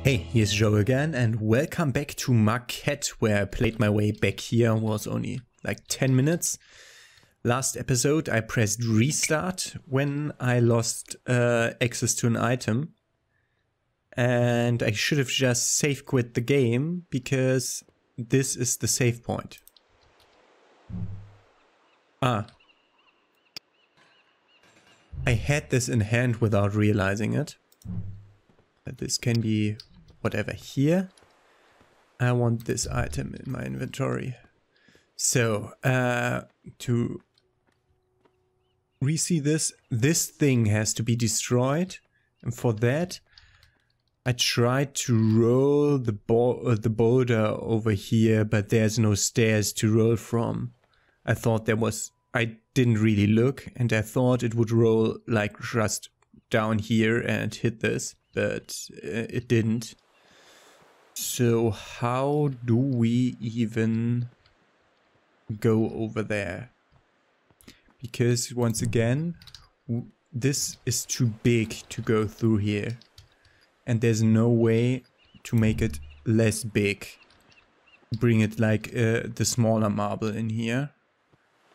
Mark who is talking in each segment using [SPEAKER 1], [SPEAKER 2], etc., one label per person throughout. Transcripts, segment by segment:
[SPEAKER 1] Hey, here's Joe again, and welcome back to Maquette, where I played my way back here. It was only like 10 minutes. Last episode I pressed restart when I lost access to an item. And I should have just save quit the game, because this is the save point. I had this in hand without realizing it. This can be whatever here. I want this item in my inventory. So, to re-see this thing has to be destroyed. And for that, I tried to roll the boulder over here, but there's no stairs to roll from. I thought there was... I didn't really look, and I thought it would roll like just down here and hit this, but it didn't. So how do we even go over there? Because once again, this is too big to go through here. And there's no way to make it less big. Bring it like the smaller marble in here.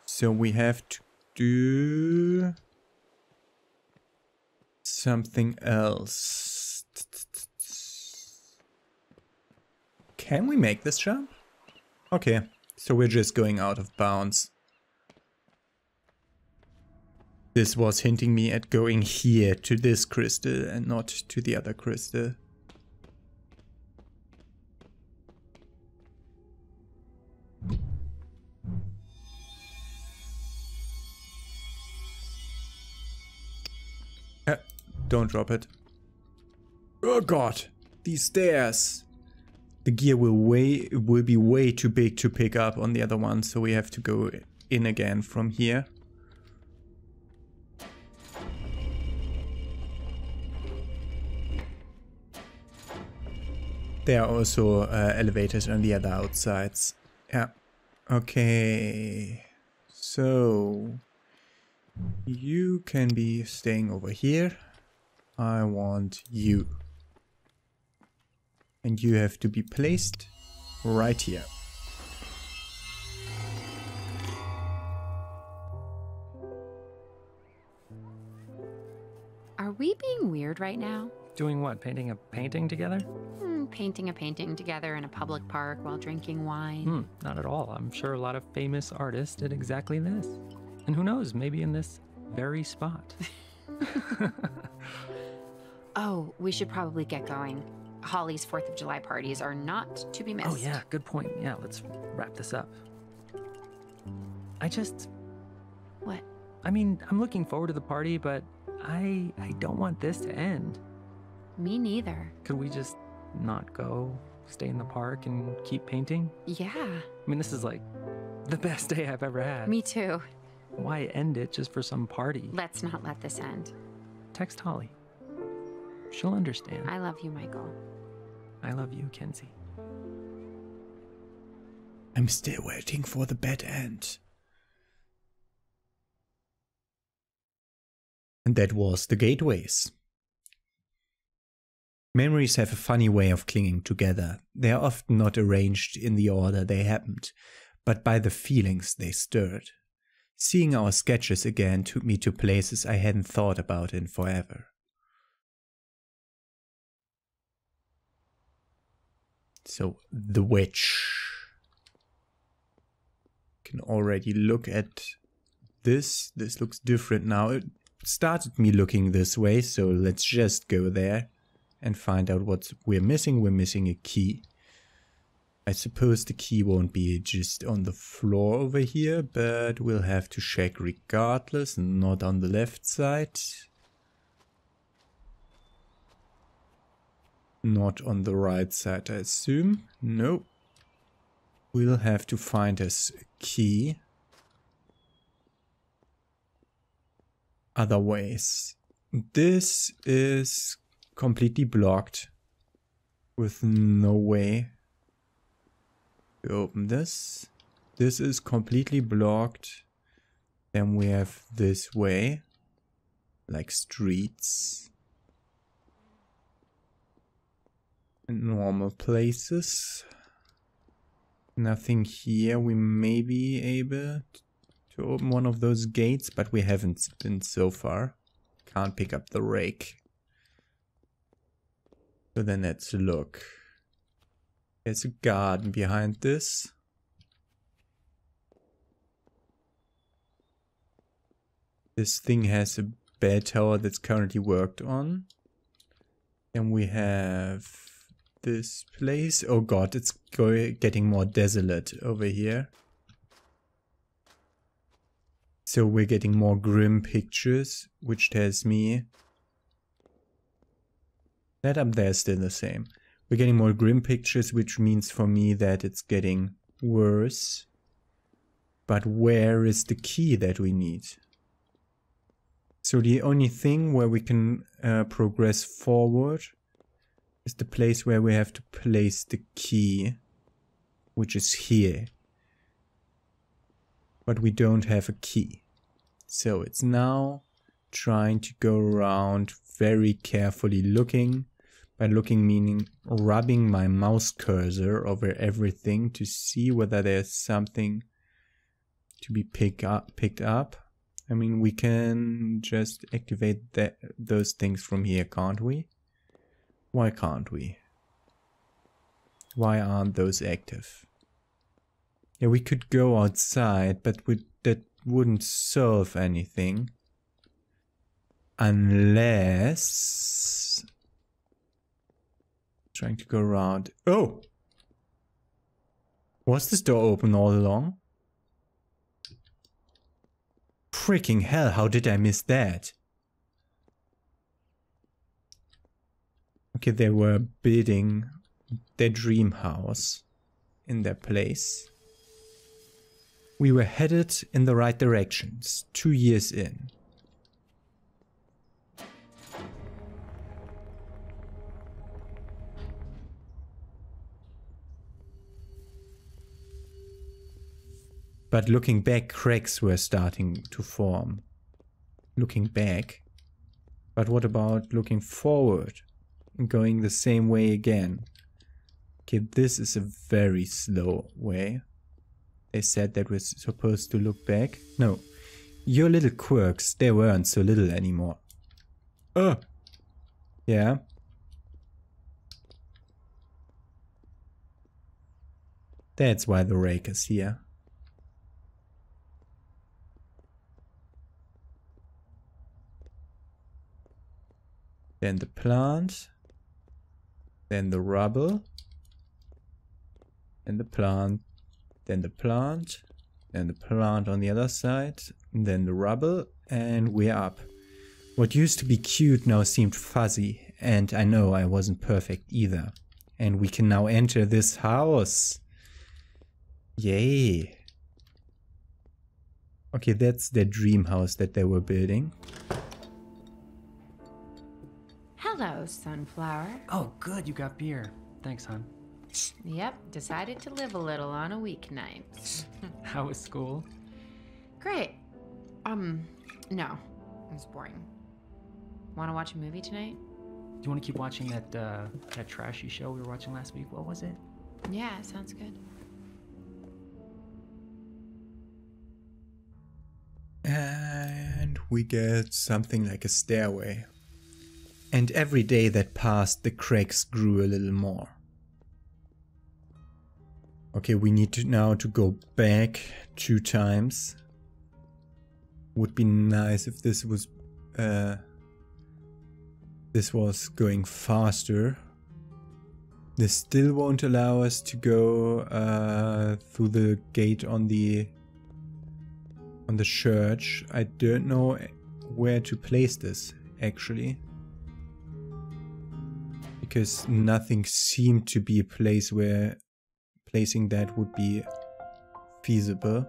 [SPEAKER 1] So we have to do something else. Can we make this jump? Okay, so we're just going out of bounds. This was hinting me at going here to this crystal and not to the other crystal. Don't drop it. Oh god, these stairs. The gear will be way too big to pick up on the other one, so we have to go in again from here. There are also elevators on the other outsides. Yeah. Okay. So you can be staying over here. I want you. And you have to be placed right here.
[SPEAKER 2] Are we being weird right now?
[SPEAKER 3] Doing what? Painting a painting together?
[SPEAKER 2] Painting a painting together in a public park while drinking wine.
[SPEAKER 3] Not at all. I'm sure a lot of famous artists did exactly this. And who knows, maybe in this very spot.
[SPEAKER 2] Oh, we should probably get going. Holly's 4th of July parties are not to be missed.
[SPEAKER 3] Oh yeah, good point. Yeah, let's wrap this up.
[SPEAKER 2] What?
[SPEAKER 3] I mean, I'm looking forward to the party, but I don't want this to end.
[SPEAKER 2] Me neither.
[SPEAKER 3] Could we just not go, stay in the park and keep painting?
[SPEAKER 2] Yeah.
[SPEAKER 3] I mean, this is like the best day I've ever had.
[SPEAKER 2] Me too.
[SPEAKER 3] Why end it just for some party?
[SPEAKER 2] Let's not let this end.
[SPEAKER 3] Text Holly. She'll understand.
[SPEAKER 2] I love you, Michael.
[SPEAKER 3] I love you, Kenzie.
[SPEAKER 1] I'm still waiting for the bad end. And that was the gateways. Memories have a funny way of clinging together. They are often not arranged in the order they happened, but by the feelings they stirred. Seeing our sketches again took me to places I hadn't thought about in forever. So, the Wedge. Can already look at this. This looks different now. It started me looking this way, so let's just go there and find out what we're missing. We're missing a key. I suppose the key won't be just on the floor over here, but we'll have to check regardless, not on the left side. Not on the right side, I assume. No. We'll have to find us a key. Other ways. This is completely blocked. With no way to open this. This is completely blocked. Then we have this way. Like streets. And normal places. Nothing here. We may be able to open one of those gates, but we haven't been so far. Can't pick up the rake. So then let's look. There's a garden behind this. This thing has a bell tower that's currently worked on. Then we have this place. Oh god, it's getting more desolate over here. So we're getting more grim pictures, which tells me that up there is still the same. We're getting more grim pictures, which means for me that it's getting worse. But where is the key that we need? So the only thing where we can progress forward is the place where we have to place the key, which is here. But we don't have a key. So it's now trying to go around very carefully looking. By looking meaning rubbing my mouse cursor over everything to see whether there's something to be picked up. I mean, we can just activate those things from here, can't we? Why can't we? Why aren't those active? Yeah, we could go outside, but that wouldn't solve anything. Unless... Trying to go around. Oh! Was this door open all along? Freaking hell, how did I miss that? Okay, they were building their dream house in their place. We were headed in the right directions, 2 years in. But looking back, cracks were starting to form. Looking back. But what about looking forward and going the same way again? Okay, this is a very slow way. They said that we're supposed to look back. No, your little quirks, they weren't so little anymore. Oh! Yeah. That's why the rake is here. Then the plant, then the rubble, and the plant, then the plant, then the plant on the other side, and then the rubble, and we're up. What used to be cute now seemed fuzzy, and I know I wasn't perfect either. And we can now enter this house. Yay. Okay, that's their dream house that they were building.
[SPEAKER 2] Hello, Sunflower.
[SPEAKER 3] Oh, good, you got beer. Thanks, hon.
[SPEAKER 2] Yep, decided to live a little on a weeknight.
[SPEAKER 3] How was school?
[SPEAKER 2] Great. No, it was boring. Want to watch a movie tonight?
[SPEAKER 3] Do you want to keep watching that trashy show we were watching last week? What was it?
[SPEAKER 2] Yeah, sounds good.
[SPEAKER 1] And we get something like a stairway. And every day that passed, the cracks grew a little more. Okay, we need to now to go back 2 times. Would be nice if this was going faster. This still won't allow us to go through the gate on the church. I don't know where to place this actually. Because nothing seemed to be a place where placing that would be feasible.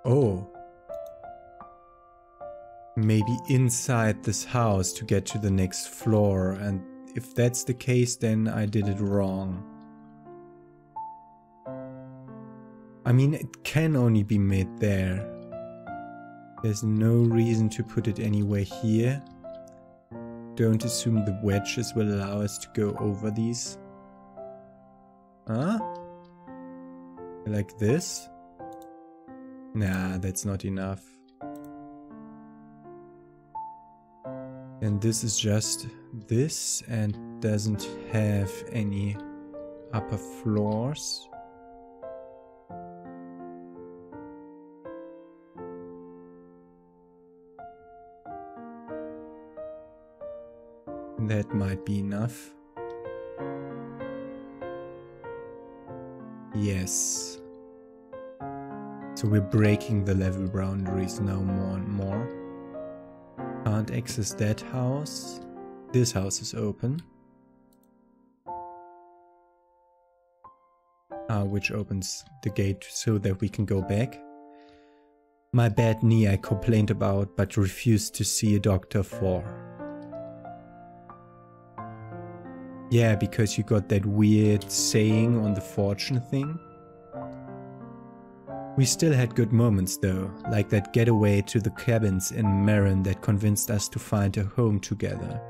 [SPEAKER 1] Oh. Maybe inside this house to get to the next floor, and if that's the case, then I did it wrong. I mean, it can only be made there. There's no reason to put it anywhere here. Don't assume the wedges will allow us to go over these. Huh? Like this? Nah, that's not enough. And this is just this and doesn't have any upper floors. That might be enough. Yes. So we're breaking the level boundaries now more and more. Can't access that house. This house is open. Which opens the gate so that we can go back. My bad knee I complained about but refused to see a doctor for. Yeah, because you got that weird saying on the fortune thing. We still had good moments though, like that getaway to the cabins in Marin that convinced us to find a home together.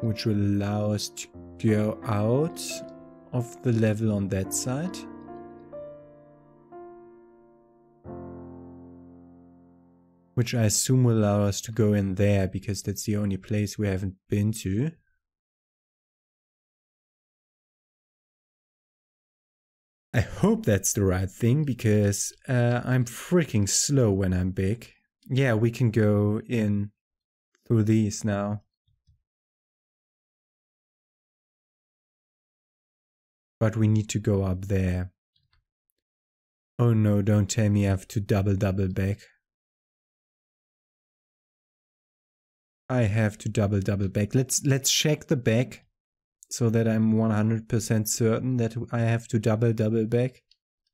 [SPEAKER 1] Which will allow us to go out of the level on that side. Which I assume will allow us to go in there, because that's the only place we haven't been to. I hope that's the right thing, because I'm freaking slow when I'm big. Yeah, we can go in through these now. But we need to go up there. Oh no, don't tell me I have to double back. I have to double back. Let's check the back so that I'm 100% certain that I have to double back.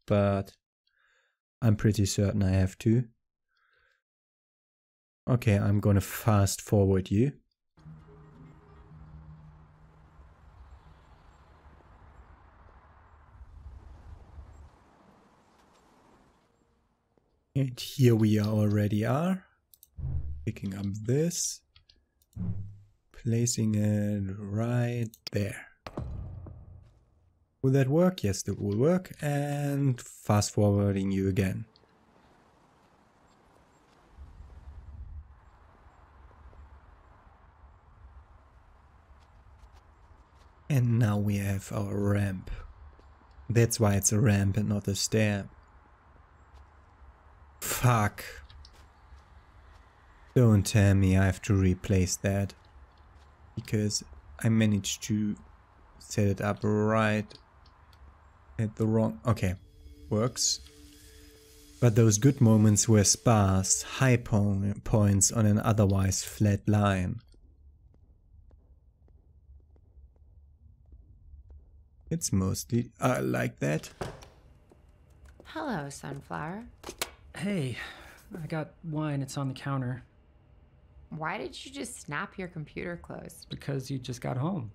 [SPEAKER 1] But I'm pretty certain I have to. Okay, I'm gonna fast forward you. And here we already are. Picking up this. Placing it right there. Will that work? Yes, that will work. And fast forwarding you again. And now we have our ramp. That's why it's a ramp and not a stair. Fuck. Don't tell me I have to replace that. Because I managed to set it up right at the wrong... Okay, works. But those good moments were sparse, high points on an otherwise flat line. It's mostly like that.
[SPEAKER 2] Hello, Sunflower.
[SPEAKER 3] Hey, I got wine. It's on the counter.
[SPEAKER 2] Why did you just snap your computer closed?
[SPEAKER 3] Because you just got home.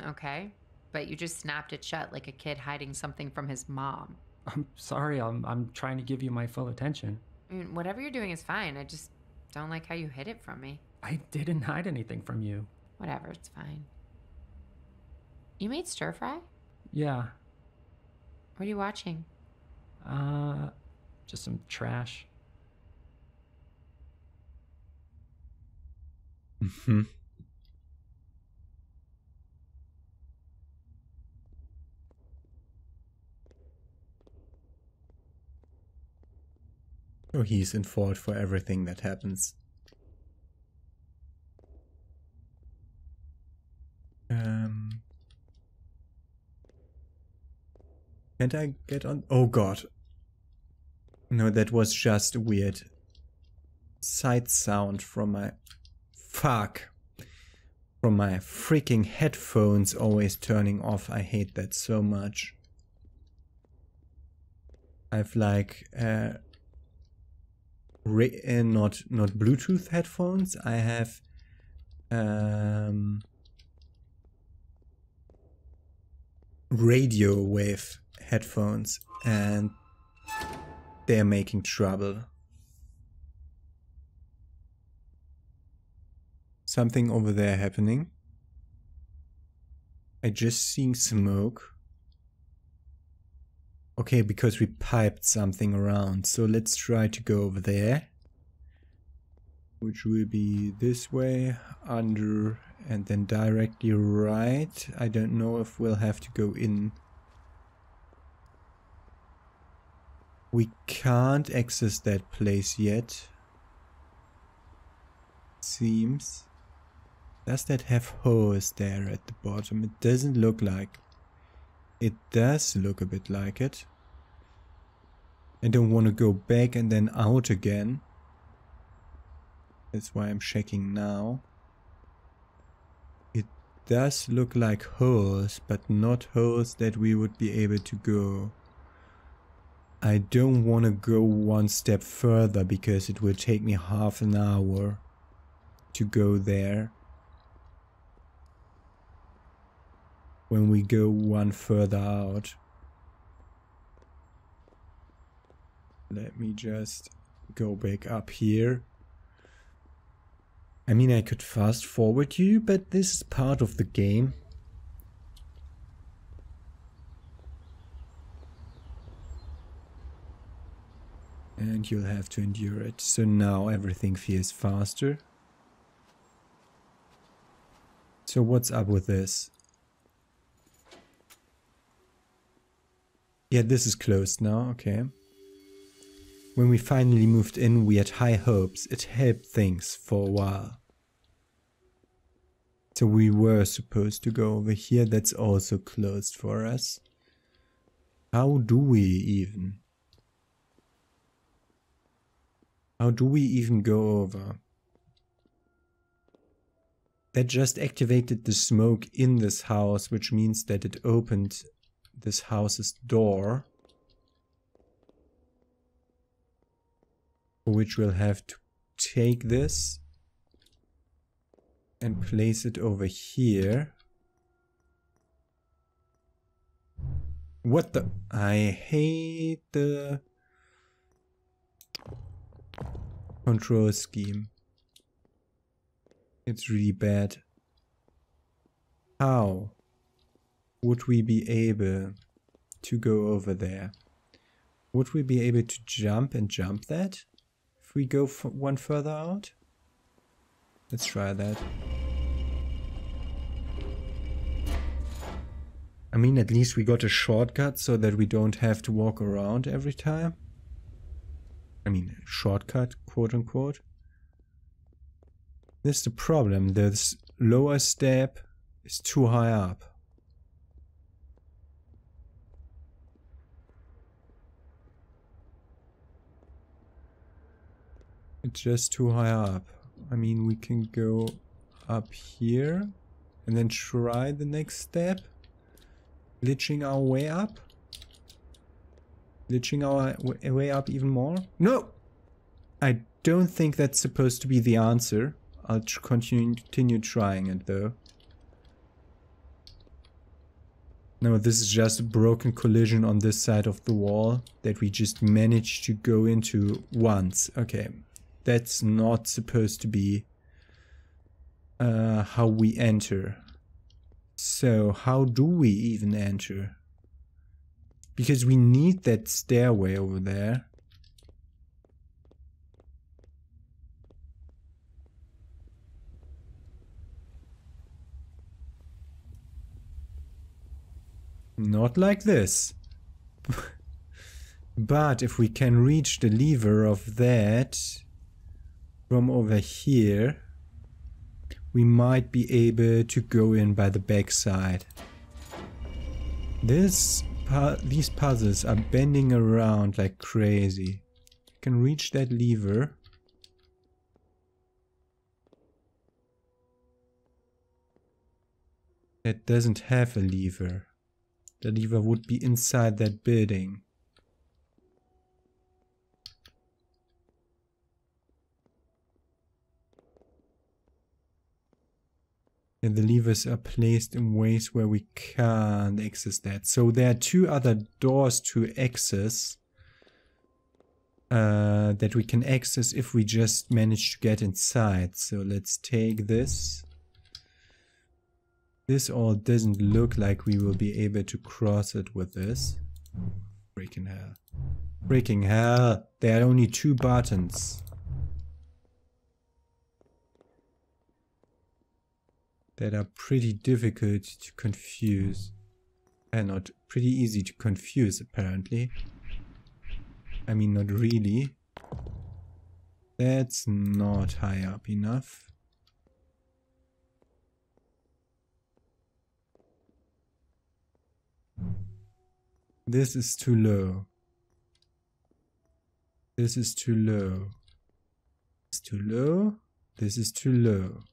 [SPEAKER 2] Okay. But you just snapped it shut like a kid hiding something from his mom.
[SPEAKER 3] I'm sorry. I'm trying to give you my full attention.
[SPEAKER 2] I mean, whatever you're doing is fine. I just don't like how you hid it from me.
[SPEAKER 3] I didn't hide anything from you.
[SPEAKER 2] Whatever, it's fine. You made stir fry?
[SPEAKER 3] Yeah.
[SPEAKER 2] What are you watching?
[SPEAKER 3] Just some trash.
[SPEAKER 1] Mm-hmm. So he's in fault for everything that happens. Can't I get on? Oh god. No, that was just a weird side sound from my... Fuck. From my freaking headphones always turning off. I hate that so much. I've like... not Bluetooth headphones. I have... radio wave headphones and they're making trouble. Something over there happening. I just seeing smoke. Okay, because we piped something around. So let's try to go over there. Which will be this way, under, and then directly right. I don't know if we'll have to go in. We can't access that place yet. Seems. Does that have holes there at the bottom? It doesn't look like. It does look a bit like it. I don't want to go back and then out again. That's why I'm checking now. It does look like holes, but not holes that we would be able to go. I don't want to go one step further because it will take me half an hour to go there. When we go one further out. Let me just go back up here. I mean, I could fast forward you, but this is part of the game. And you'll have to endure it. So now everything feels faster. So what's up with this? Yeah, this is closed now, okay. When we finally moved in, we had high hopes. It helped things for a while. So we were supposed to go over here. That's also closed for us. How do we even? How do we even go over? That just activated the smoke in this house, which means that it opened this house's door. For which we'll have to take this and place it over here. What the? I hate the control scheme. It's really bad. How would we be able to go over there? Would we be able to jump and jump that? If we go one further out? Let's try that. I mean, at least we got a shortcut so that we don't have to walk around every time. I mean, shortcut, quote unquote. This is the problem. This lower step is too high up. It's just too high up. I mean, we can go up here and then try the next step. Glitching our way up. Glitching our way up even more. No! I don't think that's supposed to be the answer. I'll continue trying it though. No, this is just a broken collision on this side of the wall that we just managed to go into once. Okay. That's not supposed to be how we enter. So how do we even enter? Because we need that stairway over there. Not like this. But if we can reach the lever of that from over here, we might be able to go in by the back side. These puzzles are bending around like crazy. You can reach that lever. That doesn't have a lever. The lever would be inside that building. And the levers are placed in ways where we can't access that. So there are two other doors to access that we can access if we just manage to get inside. So let's take this. This all doesn't look like we will be able to cross it with this. Freaking hell. Freaking hell. There are only two buttons. That are pretty difficult to confuse. And not pretty easy to confuse, apparently. I mean, not really. That's not high up enough. This is too low. This is too low. It's too low. This is too low.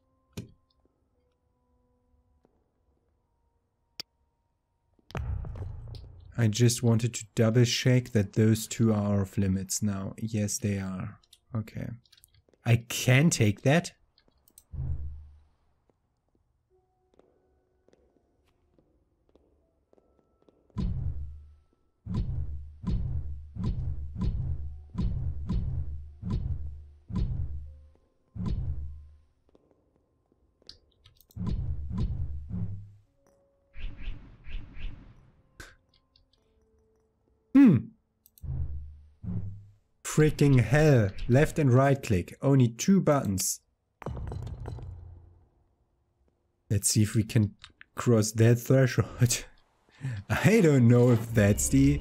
[SPEAKER 1] I just wanted to double check that those two are off limits now. Yes, they are. Okay. I can take that. Freaking hell. Left and right click. Only two buttons. Let's see if we can cross that threshold. I don't know if that's the...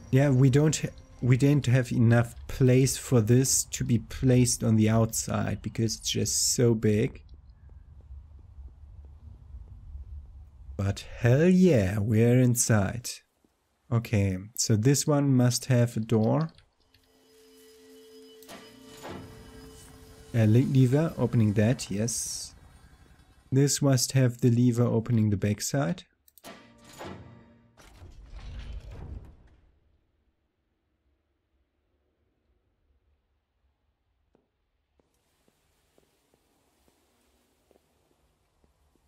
[SPEAKER 1] Yeah, we didn't have enough place for this to be placed on the outside because it's just so big. But hell yeah, we're inside. Okay, so this one must have a door. A lever opening that, yes. This must have the lever opening the backside.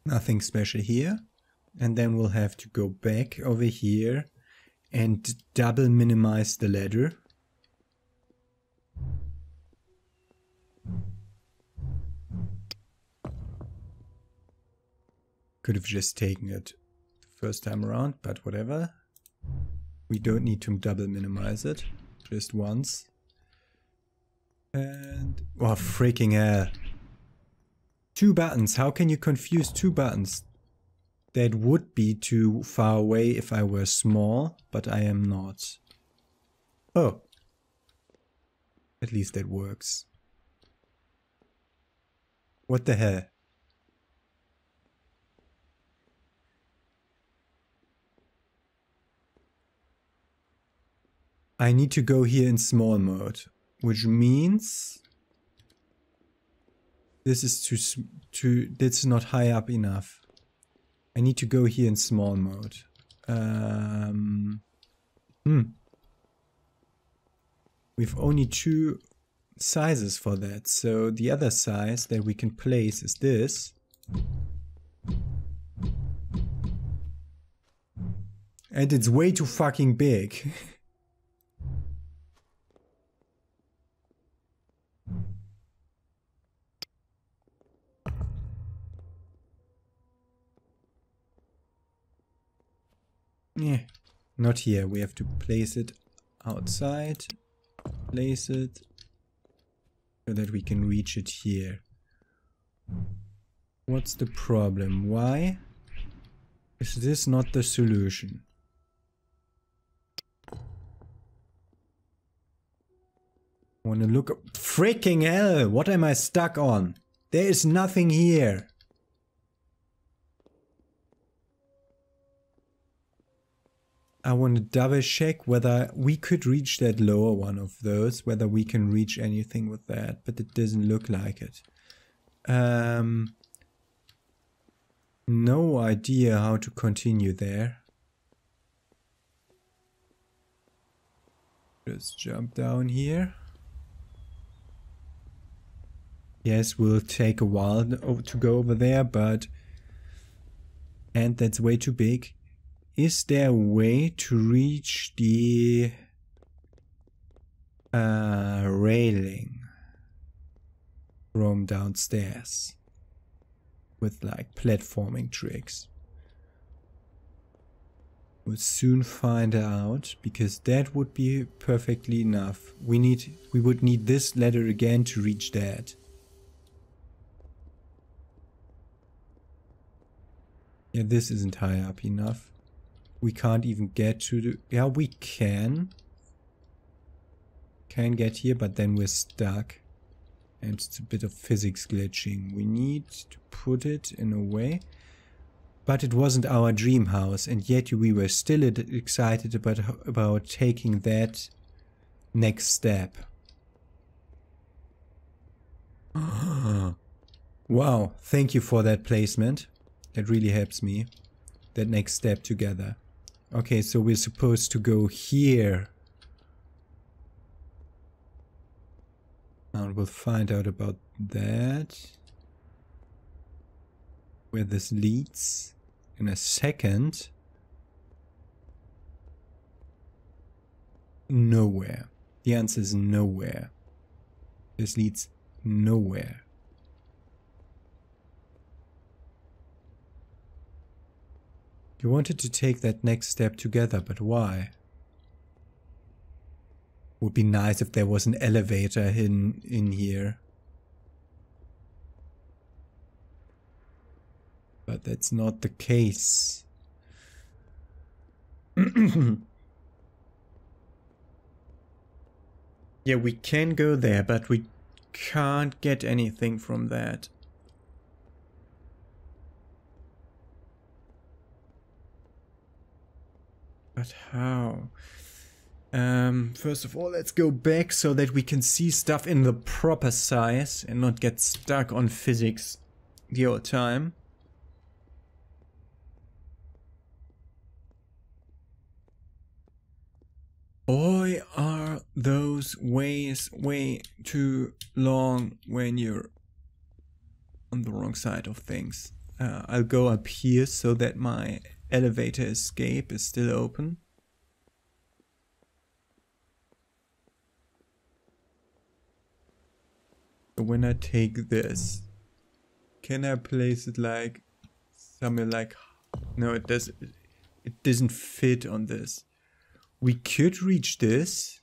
[SPEAKER 1] Nothing special here. And then we'll have to go back over here and double minimize the ladder. Could have just taken it the first time around, but whatever. We don't need to double minimize it, just once. And... oh, freaking hell. Two buttons, how can you confuse two buttons? That would be too far away if I were small, but I am not. Oh. At least that works. What the hell? I need to go here in small mode, which means this is this is not high up enough. I need to go here in small mode. We've only two sizes for that, so the other size that we can place is this. And it's way too fucking big. Yeah, not here. We have to place it outside. Place it so that we can reach it here. What's the problem? Why is this not the solution? Wanna look up? Freaking hell! What am I stuck on? There is nothing here. I want to double check whether we could reach that lower one of those, whether we can reach anything with that, but it doesn't look like it. No idea how to continue there. Just jump down here. Yes, will take a while to go over there, but... And that's way too big. Is there a way to reach the... railing from downstairs? With like platforming tricks. We'll soon find out, because that would be perfectly enough. We would need this ladder again to reach that. Yeah, this isn't high up enough. We can't even get to the... Yeah, we can. Can get here, but then we're stuck. And it's a bit of physics glitching. We need to put it in a way. But it wasn't our dream house, and yet we were still excited about taking that next step. Wow, thank you for that placement. That really helps me. That next step together. Okay, so we're supposed to go here. And we'll find out about that. Where this leads in a second. Nowhere. The answer is nowhere. This leads nowhere. You wanted to take that next step together, but why? Would be nice if there was an elevator in here. But that's not the case. Yeah, we can go there, but we can't get anything from that. But how? First of all, let's go back so that we can see stuff in the proper size and not get stuck on physics the whole time. Boy, are those ways way too long when you're on the wrong side of things. I'll go up here so that my elevator escape is still open. When I take this, can I place it like somewhere like... No, it doesn't fit on this. We could reach this.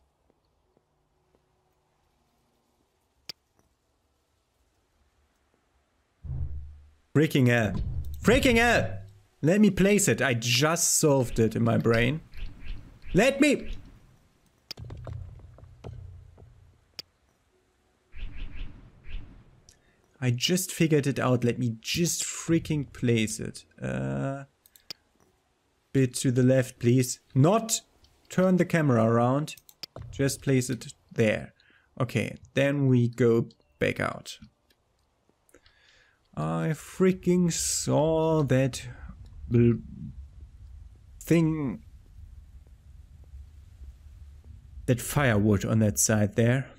[SPEAKER 1] Freaking hell. Freaking hell! Let me place it. I just solved it in my brain. Let me... I just figured it out. Let me just freaking place it. Bit to the left, please. Not turn the camera around. Just place it there. Okay, then we go back out. I freaking saw that thing. That firewood on that side there.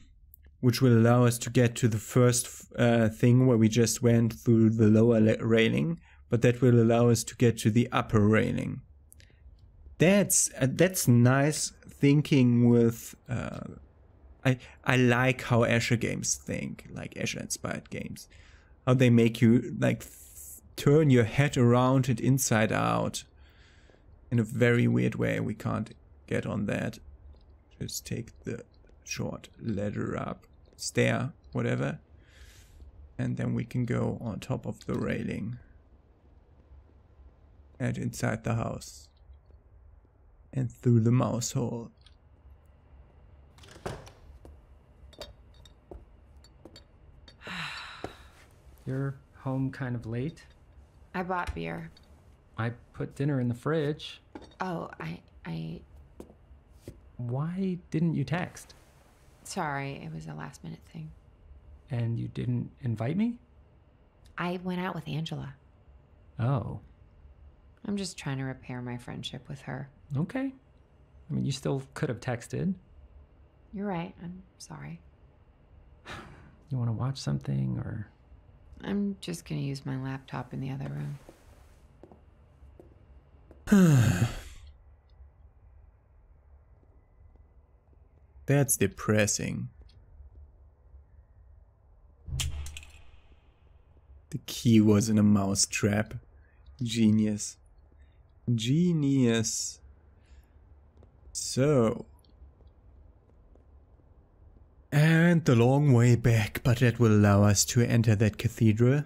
[SPEAKER 1] Which will allow us to get to the first thing where we just went through the lower railing, but that will allow us to get to the upper railing. That's nice thinking with... I like how Escher games think, like Escher-inspired games. How they make you like turn your head around and inside out in a very weird way. We can't get on that. Just take the short ladder up, stair, whatever, and then we can go on top of the railing and inside the house and through the mouse hole.
[SPEAKER 3] You're home kind of late.
[SPEAKER 2] I bought beer.
[SPEAKER 3] I put dinner in the fridge.
[SPEAKER 2] Oh,
[SPEAKER 3] Why didn't you text?
[SPEAKER 2] Sorry, it was a last minute thing.
[SPEAKER 3] And you didn't invite me?
[SPEAKER 2] I went out with Angela.
[SPEAKER 3] Oh.
[SPEAKER 2] I'm just trying to repair my friendship with her.
[SPEAKER 3] Okay. I mean, you still could have texted.
[SPEAKER 2] You're right. I'm sorry.
[SPEAKER 3] You want to watch something or?
[SPEAKER 2] I'm just gonna use my laptop in the other room.
[SPEAKER 1] That's depressing. The key was in a mouse trap. Genius. Genius. So. And the long way back, but that will allow us to enter that cathedral.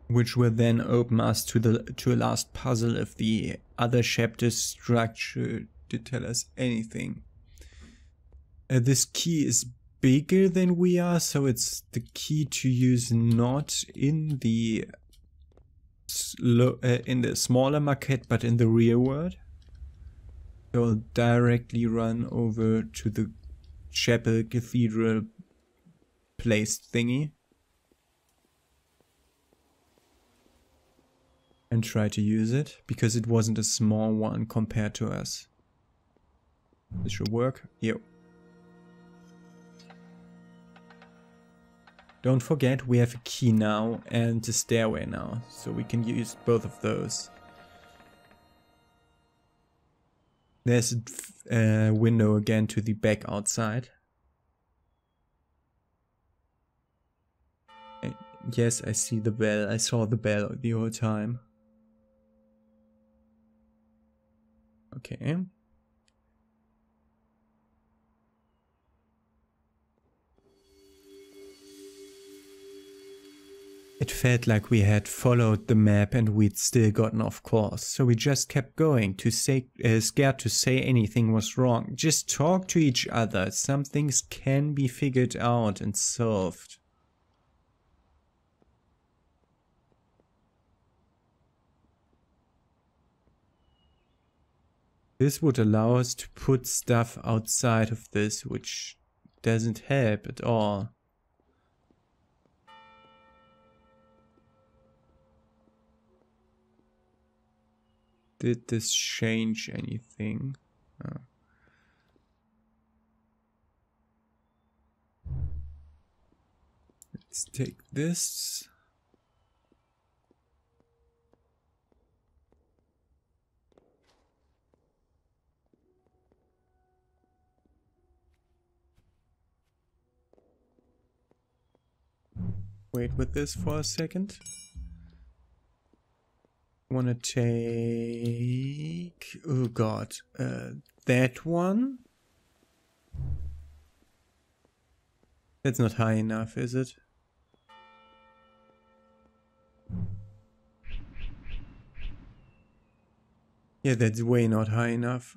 [SPEAKER 1] Which will then open us to a last puzzle if the other chapter's structure to tell us anything. This key is bigger than we are, so it's the key to use not in the smaller maquette, but in the real world. So I'll directly run over to the chapel cathedral place thingy and try to use it, because it wasn't a small one compared to us. This should work. Yep. Don't forget, we have a key now and a stairway now, so we can use both of those. There's a window again to the back outside. And yes, I see the bell. I saw the bell the whole time. Okay. It felt like we had followed the map and we'd still gotten off course, so we just kept going, scared to say anything was wrong. Just talk to each other, some things can be figured out and solved. This would allow us to put stuff outside of this, which doesn't help at all. Did this change anything? Oh. Let's take this. Wait with this for a second. Wanna take, oh god, that one? That's not high enough, is it? Yeah, that's way not high enough.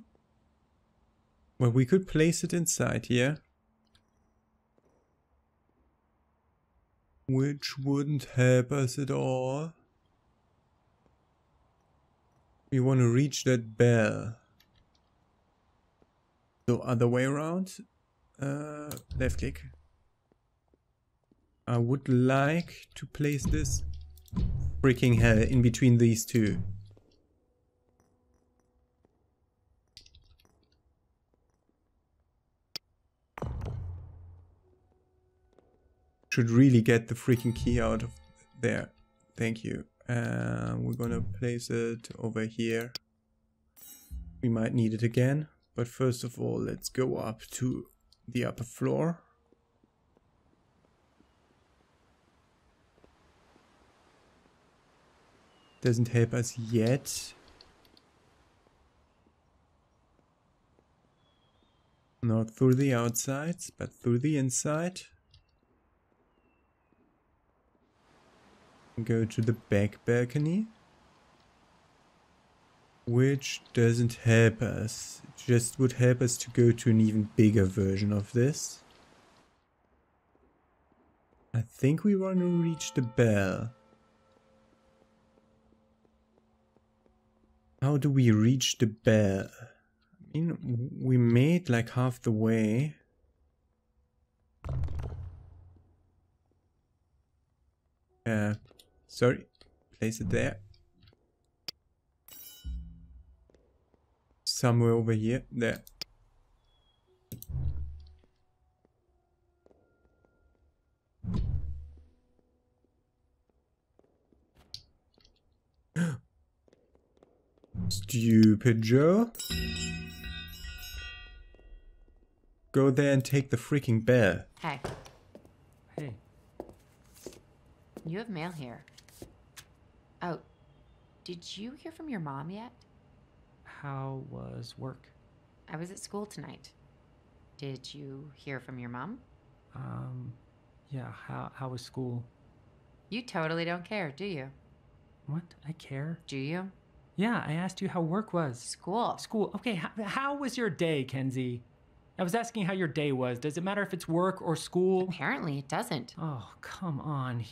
[SPEAKER 1] Well, we could place it inside here. Which wouldn't help us at all. We want to reach that bell. So other way around. Left click. I would like to place this freaking hell in between these two. Should really get the freaking key out of there. Thank you. We're gonna place it over here. We might need it again, but first of all, let's go up to the upper floor. Doesn't help us yet. Not through the outside, but through the inside. Go to the back balcony, which doesn't help us. It just would help us to go to an even bigger version of this. I think we want to reach the bell. How do we reach the bell? I mean, we made like half the way. Sorry, place it there. Somewhere over here, there. Stupid Joe. Go there and take the freaking bell.
[SPEAKER 2] Hey,
[SPEAKER 3] Hey,
[SPEAKER 2] you have mail here. Oh, did you hear from your mom yet?
[SPEAKER 3] how was work?
[SPEAKER 2] I was at school tonight. Did you hear from your mom?
[SPEAKER 3] Yeah, how was school?
[SPEAKER 2] You totally don't care, do you?
[SPEAKER 3] What? I care?
[SPEAKER 2] Do you?
[SPEAKER 3] Yeah, I asked you how work was.
[SPEAKER 2] School.
[SPEAKER 3] School. Okay, how was your day, Kenzie? I was asking how your day was. Does it matter if it's work or school?
[SPEAKER 2] Apparently it doesn't.
[SPEAKER 3] Oh, come on.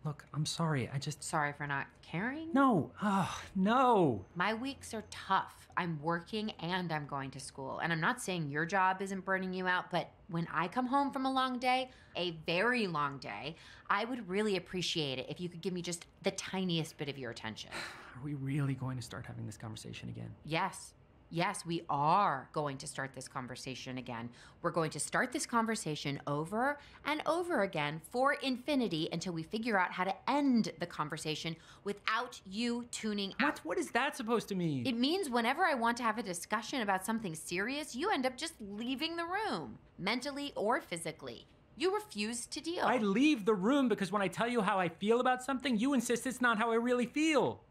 [SPEAKER 3] Look, I'm sorry. I just...
[SPEAKER 2] Sorry for not caring.
[SPEAKER 3] No. Oh, no.
[SPEAKER 2] My weeks are tough. I'm working and I'm going to school. And I'm not saying your job isn't burning you out, but when I come home from a long day, a very long day, I would really appreciate it if you could give me just the tiniest bit of your attention.
[SPEAKER 3] Are we really going to start having this conversation again?
[SPEAKER 2] Yes. Yes, we are going to start this conversation again. We're going to start this conversation over and over again for infinity until we figure out how to end the conversation without you tuning out.
[SPEAKER 3] What is that supposed to mean?
[SPEAKER 2] It means whenever I want to have a discussion about something serious, you end up just leaving the room, mentally or physically. You refuse to deal.
[SPEAKER 3] I leave the room because when I tell you how I feel about something, you insist it's not how I really feel.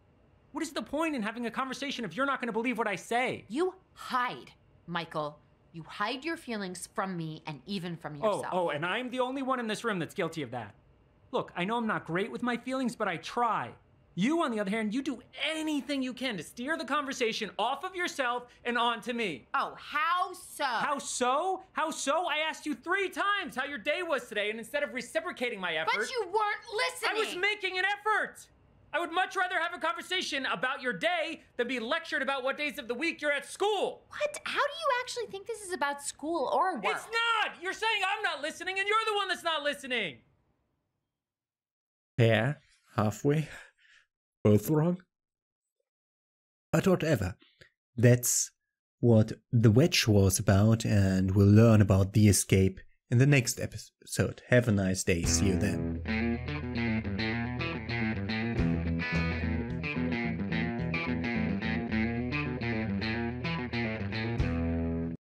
[SPEAKER 3] What is the point in having a conversation if you're not going to believe what I say?
[SPEAKER 2] You hide, Michael. You hide your feelings from me and even from yourself.
[SPEAKER 3] Oh, and I'm the only one in this room that's guilty of that. Look, I know I'm not great with my feelings, but I try. You, on the other hand, you do anything you can to steer the conversation off of yourself and onto me.
[SPEAKER 2] Oh, how so?
[SPEAKER 3] How so? How so? I asked you 3 times how your day was today, and instead of reciprocating my effort...
[SPEAKER 2] But you weren't listening!
[SPEAKER 3] I was making an effort! I would much rather have a conversation about your day than be lectured about what days of the week you're at school.
[SPEAKER 2] What? How do you actually think this is about school or work?
[SPEAKER 3] It's not! You're saying I'm not listening, and you're the one that's not listening!
[SPEAKER 1] Yeah, halfway. Both wrong. But whatever. That's what the Wedge was about, and we'll learn about the escape in the next episode. Have a nice day. See you then.